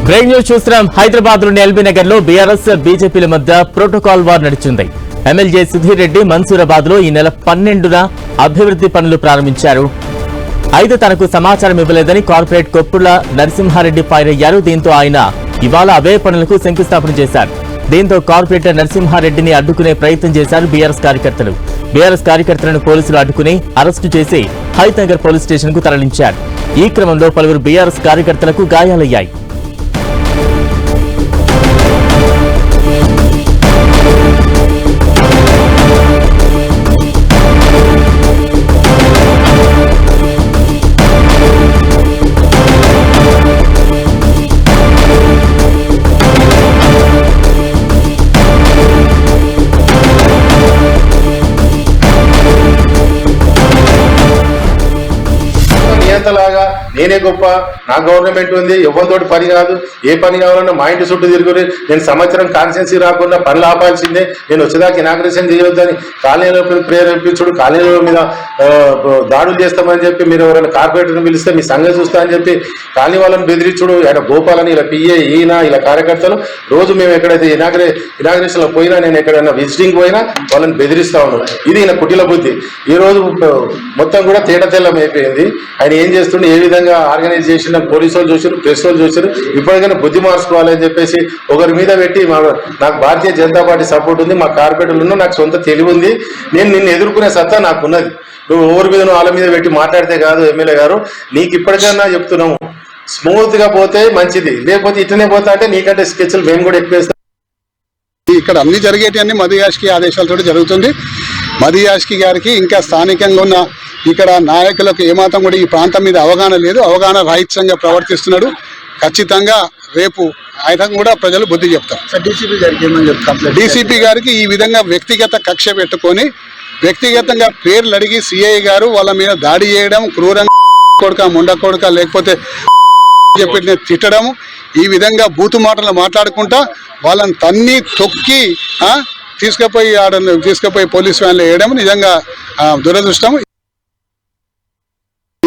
Break news చూస్తున్నాం. హైదరాబాద్ లోని LB Nagar లో బీఆర్ఎస్ బీజేపీల మధ్య ప్రోటోకాల్ వార్ నడిచింది. ఎమ్మెల్యే సుధీర్ రెడ్డి మన్సూరాబాద్ లో ఈ నెల 12న అభివృద్ధి పనులు ప్రారంభించారు. అయితే తనకు సమాచారం ఇవ్వలేదని కార్పొరేట్ కొప్పుల నరసింహారెడ్డి ఫైర్ అయ్యారు. దీంతో ఆయన ఇవాళ అవే పనులకు శంకుస్థాపన చేశారు. దీంతో కార్పొరేటర్ నరసింహారెడ్డిని అడ్డుకునే ప్రయత్నం చేశారు బీఆర్ఎస్ కార్యకర్తలు. బీఆర్ఎస్ కార్యకర్తలను పోలీసులు అడ్డుకుని అరెస్టు చేసి హైతనగర్ పోలీస్ స్టేషన్ కు తరలించారు. ఈ క్రమంలో పలువురు బీఆర్ఎస్ కార్యకర్తలకు గాయాలయ్యాయి. లాగా నేనే గొప్ప, నా గవర్నమెంట్ ఉంది, ఎవరితోటి పని కాదు, ఏ పని కావాలన్నా మా ఇంటి చుట్టూ తిరుగురు, నేను సంవత్సరం కాన్స్టిట్యున్సీ రాకుండా పనులు ఆపాల్సిందే, నేను వచ్చేదాకా ఇనాగ్రేషన్ చేయొద్దని కాలనీలో ప్రేరేపించుడు, కాలనీల మీద దాడులు చేస్తామని చెప్పి మీరు ఎవరైనా కార్పొరేటర్ని పిలిస్తే మీ సంగతి చూస్తా అని చెప్పి కాలనీ వాళ్ళని బెదిరించుడు. ఆయన గోపాలని ఇలా పిఏ ఈయన ఇలా కార్యకర్తలు రోజు మేము ఎక్కడైతే ఇనాగ్రేషన్లో పోయినా, నేను ఎక్కడైనా విజిటింగ్ పోయినా వాళ్ళని బెదిరిస్తా ఉన్నాం. ఇది ఈయన కుటిల బుద్ధి. ఈ రోజు మొత్తం కూడా తేటతెల్లం అయిపోయింది. ఆయన ఏం చేస్తుండే, ఏ విధంగా ఆర్గనైజ్ చేసిన పోలీసు వాళ్ళు చూసారు, ప్రెస్ వాళ్ళు చూసారు. ఇప్పటికైనా బుద్ధి మార్చుకోవాలని చెప్పేసి ఒకరి మీద పెట్టి నాకు భారతీయ జనతా పార్టీ సపోర్ట్ ఉంది, మా కార్పొరేటర్లు నాకు సొంత తెలివి ఉంది, నేను నిన్ను ఎదుర్కొనే సత్తా నాకున్నది, నువ్వు ఎవరి మీద వాళ్ళ మీద పెట్టి మాట్లాడితే కాదు. ఎమ్మెల్యే గారు నీకు ఇప్పటికైనా చెప్తున్నాము, స్మూత్ గా పోతే మంచిది, లేకపోతే ఇట్లనే పోతా అంటే నీకంటే స్కెచ్లు మేము కూడా ఎక్కువేస్తాం. ఇక్కడ అన్ని జరిగేటి మధు యాష్కి ఆదేశాలతో జరుగుతుంది. మధు యాష్కి గారికి ఇంకా స్థానికంగా ఉన్న ఇక్కడ నాయకులకు ఏమాత్రం కూడా ఈ ప్రాంతం మీద అవగాహన లేదు, అవగాహన రాహిత్యంగా ప్రవర్తిస్తున్నాడు. ఖచ్చితంగా రేపు ఆయన కూడా ప్రజలు బుద్ధి చెప్తారు. డీసీపీ గారికి ఈ విధంగా వ్యక్తిగత కక్ష పెట్టుకొని వ్యక్తిగతంగా పేర్లు అడిగి సిఐ గారు వాళ్ళ మీద దాడి చేయడం, క్రూరంగా కొడుక ముండ కొడుక లేకపోతే చెప్పి తిట్టడం, ఈ విధంగా బూతు మాటలు మాట్లాడుకుంటా వాళ్ళని తన్ని తొక్కి తీసుకుపోయి పోలీస్ వ్యాన్లో వేయడం నిజంగా దురదృష్టం.